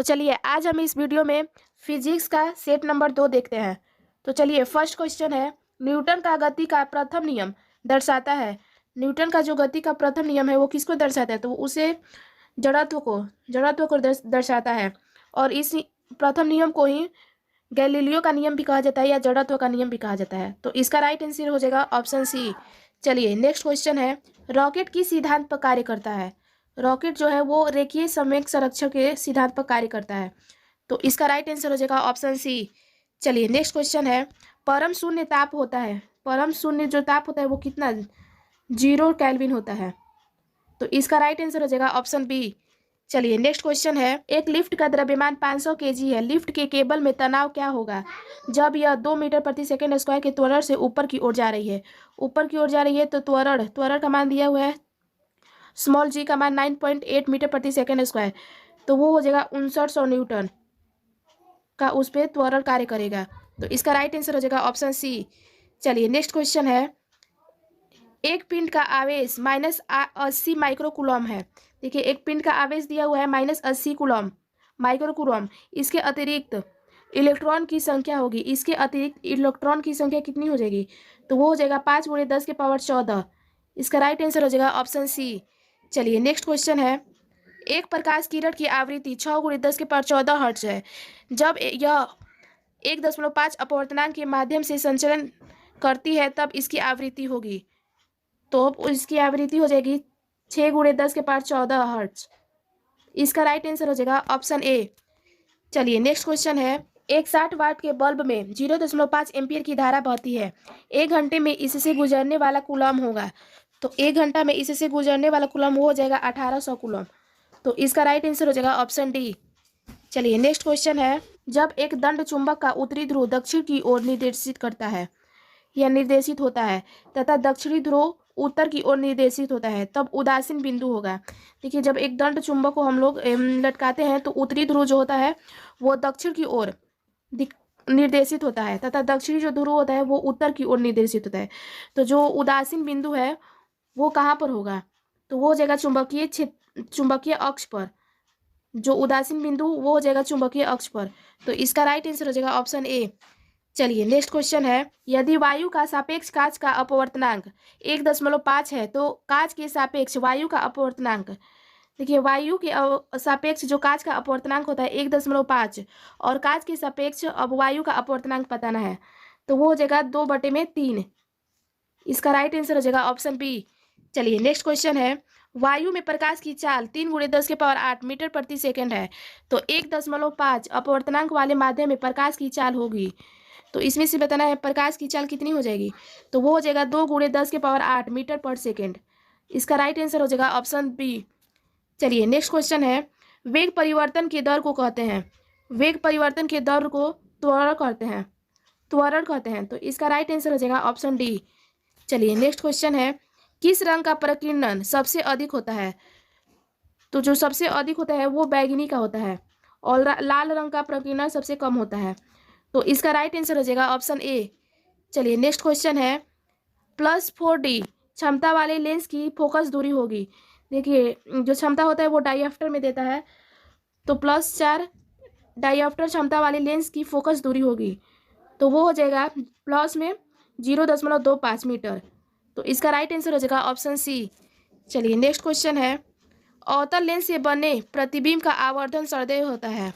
चलिए आज हम इस वीडियो में फिजिक्स का सेट नंबर 2 देखते हैं। तो चलिए फर्स्ट क्वेश्चन है, न्यूटन का गति का प्रथम नियम दर्शाता है। न्यूटन का जो गति का प्रथम नियम है वो किसको दर्शाता है? तो उसे जड़त्व को दर्शाता है। और इस प्रथम नियम को ही गैलीलियो का नियम भी कहा जाता है या जड़त्व का नियम भी कहा जाता है। तो इसका राइट आंसर हो जाएगा ऑप्शन सी। चलिए नेक्स्ट क्वेश्चन है, रॉकेट किस सिद्धांत पर कार्य करता है? रॉकेट जो है वो रेखीय संवेग संरक्षण के सिद्धांत पर कार्य करता है। तो इसका राइट आंसर हो जाएगा ऑप्शन सी। चलिए नेक्स्ट क्वेश्चन है, परम शून्य ताप होता है, परम शून्य जो ताप होता है वो कितना? 0 केल्विन होता है। तो इसका राइट आंसर हो जाएगा ऑप्शन बी। चलिए नेक्स्ट क्वेश्चन है, एक लिफ्ट का द्रव्यमान 500 केजी है, लिफ्ट के केबल में तनाव क्या होगा जब यह 2 मीटर प्रति सेकंड स्क्वायर के त्वरण से ऊपर की ओर जा रही है? ऊपर की ओर जा रही है तो त्वरण का मान दिया हुआ है, स्मॉल जी का मान 9.8 मीटर प्रति सेकंड स्क्वायर, तो वो हो जाएगा 6900 न्यूटन का उस पर त्वरण कार्य करेगा। तो इसका राइट आंसर हो जाएगा ऑप्शन सी। चलिए नेक्स्ट क्वेश्चन है, एक पिंड का आवेश -80 माइक्रोकूलम है। देखिए एक पिंड का आवेश दिया हुआ है -80 कूलम माइक्रोकूलम। इसके अतिरिक्त इलेक्ट्रॉन की संख्या होगी, इसके अतिरिक्त इलेक्ट्रॉन की संख्या कितनी हो जाएगी? तो वो हो जाएगा 5 × 10⁻14। इसका राइट आंसर हो जाएगा ऑप्शन सी। चलिए नेक्स्ट क्वेश्चन है, एक प्रकाश किरण की आवृत्ति 6 × 10⁻14 हर्ट्ज है। जब यह 1.5 अपवर्तनांक के माध्यम से संचलन करती है तब इसकी आवृत्ति होगी, तो इसकी आवृत्ति हो जाएगी 6 × 10⁻14 हर्ट्ज। इसका राइट आंसर हो जाएगा ऑप्शन ए। चलिए नेक्स्ट क्वेश्चन है, एक 60 वाट के बल्ब में 0.5 एम्पियर की धारा बहती है, 1 घंटे में इससे गुजरने वाला कूलम होगा। तो 1 घंटा में इससे गुजरने वाला कूलम वो हो जाएगा 1800 कूलम। तो इसका राइट आंसर हो जाएगा ऑप्शन डी। चलिए नेक्स्ट क्वेश्चन है, जब एक दंड चुंबक का उत्तरी ध्रुव दक्षिण की ओर निर्देशित करता है या निर्देशित होता है तथा दक्षिणी ध्रुव उत्तर की ओर निर्देशित होता है तब उदासीन बिंदु होगा। देखिए जब एक दंड चुंबक को हम लोग लटकाते हैं तो उत्तरी ध्रुव जो होता है वो दक्षिण की ओर निर्देशित होता है तथा दक्षिणी जो ध्रुव होता है वो उत्तर की ओर निर्देशित होता है। तो जो उदासीन बिंदु है वो कहाँ पर होगा? तो वो हो जाएगा चुंबकीय अक्ष पर। जो उदासीन बिंदु वो हो जाएगा चुंबकीय अक्ष पर। तो इसका राइट आंसर हो जाएगा ऑप्शन ए। चलिए नेक्स्ट क्वेश्चन है, यदि वायु का सापेक्ष कांच का अपवर्तनांक 1.5 है तो कांच के सापेक्ष वायु का अपवर्तनांक, देखिए वायु के सापेक्ष जो कांच का अपवर्तनांक होता है 1.5 और कांच के सापेक्ष अब वायु का अपवर्तनांक बताना है, तो वो हो जाएगा 2/3। इसका राइट आंसर हो जाएगा ऑप्शन बी। चलिए नेक्स्ट क्वेश्चन है, वायु में प्रकाश की चाल 3 × 10⁸ मीटर प्रति सेकंड है, तो 1.5 अपवर्तनांक वाले माध्यम में प्रकाश की चाल होगी। तो इसमें से बताना है प्रकाश की चाल कितनी हो जाएगी, तो वो हो जाएगा 2 × 10⁸ मीटर पर सेकेंड। इसका राइट आंसर हो जाएगा ऑप्शन बी। चलिए नेक्स्ट क्वेश्चन है, वेग परिवर्तन के दर को कहते हैं, वेग परिवर्तन के दर को त्वरण कहते हैं। तो इसका राइट आंसर हो जाएगा ऑप्शन डी। चलिए नेक्स्ट क्वेश्चन है, किस रंग का प्रकीर्णन सबसे अधिक होता है? तो जो सबसे अधिक होता है वो बैगनी का होता है और लाल रंग का प्रकीर्णन सबसे कम होता है। तो इसका राइट आंसर हो जाएगा ऑप्शन ए। चलिए नेक्स्ट क्वेश्चन है, +4D क्षमता वाले लेंस की फोकस दूरी होगी। देखिए जो क्षमता होता है वो डायऑप्टर में देता है, तो +4 डायऑप्टर क्षमता वाले लेंस की फोकस दूरी होगी, तो वो हो जाएगा प्लस में 0.25 मीटर। तो इसका राइट आंसर हो जाएगा ऑप्शन सी। चलिए नेक्स्ट क्वेश्चन है, अवतल लेंस से बने प्रतिबिंब का आवर्धन सदैव होता है,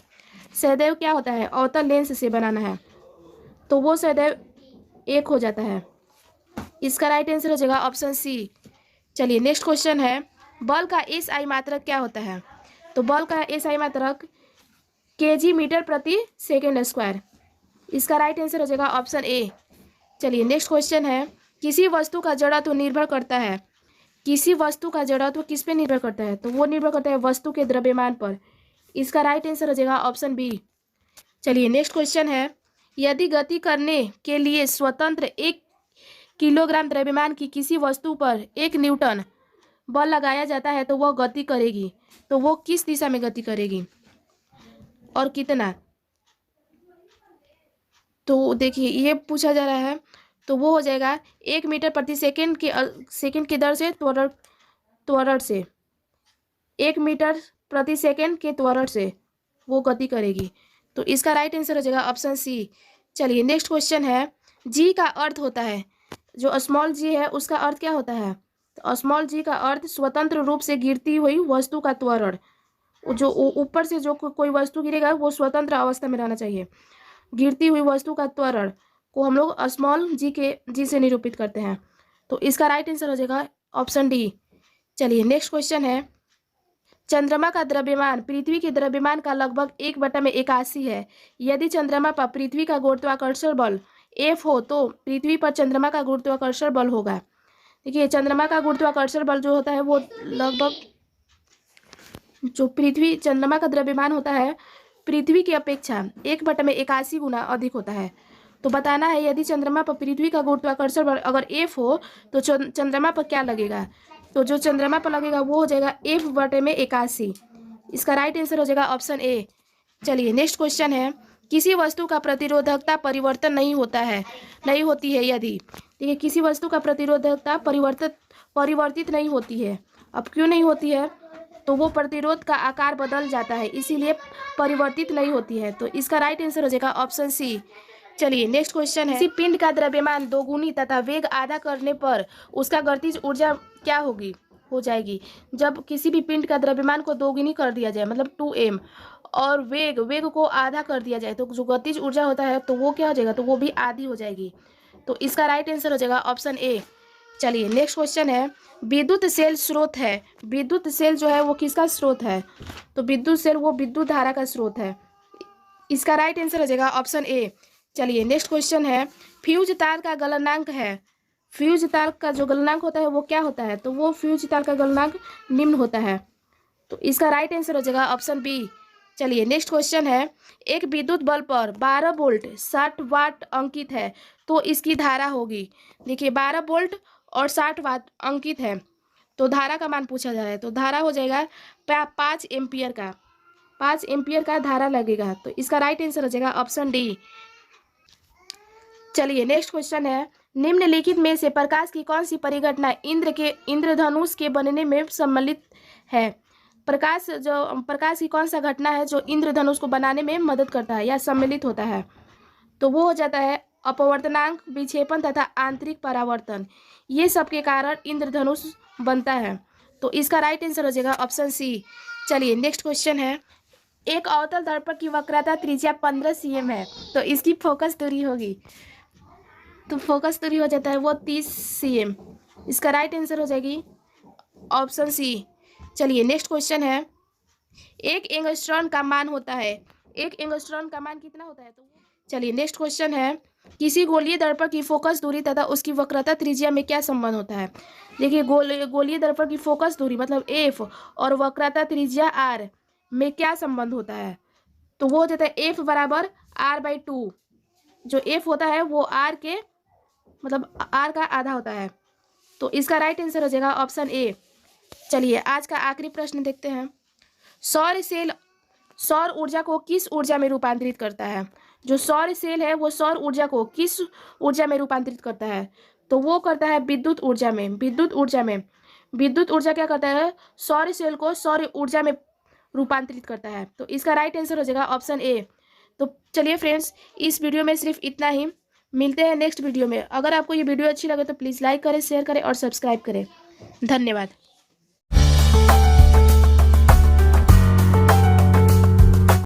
सदैव क्या होता है? अवतल लेंस से बनाना है तो वो सदैव 1 हो जाता है। इसका राइट आंसर हो जाएगा ऑप्शन सी। चलिए नेक्स्ट क्वेश्चन है, बल का SI मात्रक क्या होता है? तो बल का SI मात्रक kg मीटर प्रति सेकेंड स्क्वायर। इसका राइट आंसर हो जाएगा ऑप्शन ए। चलिए नेक्स्ट क्वेश्चन है, किसी वस्तु का जड़त्व निर्भर करता है, किसी वस्तु का जड़त्व किस पे निर्भर करता है? तो वो निर्भर करता है वस्तु के द्रव्यमान पर। इसका राइट आंसर हो जाएगा ऑप्शन बी। चलिए नेक्स्ट क्वेश्चन है, यदि गति करने के लिए स्वतंत्र 1 किलोग्राम द्रव्यमान की किसी वस्तु पर 1 न्यूटन बल लगाया जाता है तो वह गति करेगी, तो वो किस दिशा में गति करेगी और कितना? तो देखिए ये पूछा जा रहा है, तो वो हो जाएगा 1 मीटर प्रति सेकेंड के दर से त्वरण से 1 मीटर प्रति सेकेंड के त्वरण से वो गति करेगी। तो इसका राइट आंसर हो जाएगा ऑप्शन सी। चलिए नेक्स्ट क्वेश्चन है, जी का अर्थ होता है, जो स्मॉल जी है उसका अर्थ क्या होता है? तो स्मॉल जी का अर्थ स्वतंत्र रूप से गिरती हुई वस्तु का त्वरण। जो ऊपर से जो कोई वस्तु गिरेगा वो स्वतंत्र अवस्था में रहना चाहिए। गिरती हुई वस्तु का त्वरण को हम लोग स्मॉल जी से निरूपित करते हैं। तो इसका राइट आंसर हो जाएगा ऑप्शन डी। चलिए नेक्स्ट क्वेश्चन है, चंद्रमा का द्रव्यमान पृथ्वी के द्रव्यमान का लगभग 1/81 है। यदि चंद्रमा पर पृथ्वी का गुरुत्वाकर्षण बल F हो तो पृथ्वी पर चंद्रमा का गुरुत्वाकर्षण बल होगा। देखिए चंद्रमा का गुरुत्वाकर्षण बल जो होता है वो लगभग, जो चंद्रमा का द्रव्यमान होता है पृथ्वी की अपेक्षा 1/81 गुना अधिक होता है। तो बताना है यदि चंद्रमा पर पृथ्वी का गुरुत्वाकर्षण बल अगर F हो तो चंद्रमा पर क्या लगेगा? तो जो चंद्रमा पर लगेगा वो हो जाएगा F/81। इसका राइट आंसर हो जाएगा ऑप्शन ए। चलिए नेक्स्ट क्वेश्चन है, किसी वस्तु का प्रतिरोधकता परिवर्तन नहीं होती है यदि, ठीक है, किसी वस्तु का प्रतिरोधकता परिवर्तित नहीं होती है। अब क्यों नहीं होती है? तो वो प्रतिरोध का आकार बदल जाता है, इसीलिए परिवर्तित नहीं होती है। तो इसका राइट आंसर हो जाएगा ऑप्शन सी। चलिए नेक्स्ट क्वेश्चन है, किसी पिंड का द्रव्यमान दोगुनी तथा वेग आधा करने पर उसका गतिज ऊर्जा क्या हो जाएगी? जब किसी भी पिंड का द्रव्यमान को दोगुनी कर दिया जाए मतलब 2m और वेग को आधा कर दिया जाए तो जो गतिज ऊर्जा होता है तो वो क्या हो जाएगा? तो वो भी आधी हो जाएगी। तो इसका राइट आंसर हो जाएगा ऑप्शन ए। चलिए नेक्स्ट क्वेश्चन है, विद्युत सेल स्रोत है। विद्युत सेल जो है वो किसका स्रोत है? तो विद्युत सेल वो विद्युत धारा का स्रोत है। इसका राइट आंसर हो जाएगा ऑप्शन ए। चलिए नेक्स्ट क्वेश्चन है, फ्यूज तार का गलनांक है। फ्यूज तार का जो गलनांक होता है वो क्या होता है? तो वो फ्यूज तार का गलनांक निम्न होता है। तो इसका राइट आंसर हो जाएगा ऑप्शन बी। चलिए नेक्स्ट क्वेश्चन है, एक विद्युत बल्ब पर 12 वोल्ट 60 वाट अंकित है तो इसकी धारा होगी। देखिए 12 वोल्ट और 60 वाट अंकित है तो धारा का मान पूछा जा रहा है। तो धारा हो जाएगा 5 एम्पियर का, 5 एम्पियर का धारा लगेगा। तो इसका राइट आंसर हो जाएगा ऑप्शन डी। चलिए नेक्स्ट क्वेश्चन है, निम्नलिखित में से प्रकाश की कौन सी परिघटना इंद्रधनुष के बनने में सम्मिलित है? प्रकाश की कौन सा घटना है जो इंद्रधनुष को बनाने में मदद करता है या सम्मिलित होता है? तो वो हो जाता है अपवर्तनांक, विक्षेपण तथा आंतरिक परावर्तन। ये सब के कारण इंद्रधनुष बनता है। तो इसका राइट आंसर हो जाएगा ऑप्शन सी। चलिए नेक्स्ट क्वेश्चन है, एक अवतल दर्पण की वक्रता त्रिज्या 15 cm है तो इसकी फोकस दूरी होगी। तो फोकस दूरी हो जाता है वो 30 cm। इसका राइट आंसर हो जाएगी ऑप्शन सी। चलिए नेक्स्ट क्वेश्चन है, एक एंगस्ट्रॉन का मान होता है, एक एंगस्ट्रॉन का मान कितना होता है? तो चलिए नेक्स्ट क्वेश्चन है, किसी गोलीय दर्पण की फोकस दूरी तथा उसकी वक्रता त्रिज्या में क्या संबंध होता है? देखिए गोलीय दर्पण की फोकस दूरी मतलब f और वक्रता त्रिज्या r में क्या संबंध होता है? तो वो हो जाता है f बराबर r/2। जो f होता है वो r के मतलब r का आधा होता है। तो इसका राइट आंसर हो जाएगा ऑप्शन ए। चलिए आज का आखिरी प्रश्न देखते हैं, सौर सेल सौर ऊर्जा को किस ऊर्जा में रूपांतरित करता है? जो सौर सेल है वो सौर ऊर्जा को किस ऊर्जा में रूपांतरित करता है? तो वो करता है विद्युत ऊर्जा में। विद्युत ऊर्जा क्या करता है? सौर सेल को सौर ऊर्जा में रूपांतरित करता है। तो इसका राइट आंसर हो जाएगा ऑप्शन ए। तो चलिए फ्रेंड्स, इस वीडियो में सिर्फ इतना ही। मिलते हैं नेक्स्ट वीडियो में। अगर आपको ये वीडियो अच्छी लगे तो प्लीज़ लाइक करें, शेयर करें और सब्सक्राइब करें। धन्यवाद।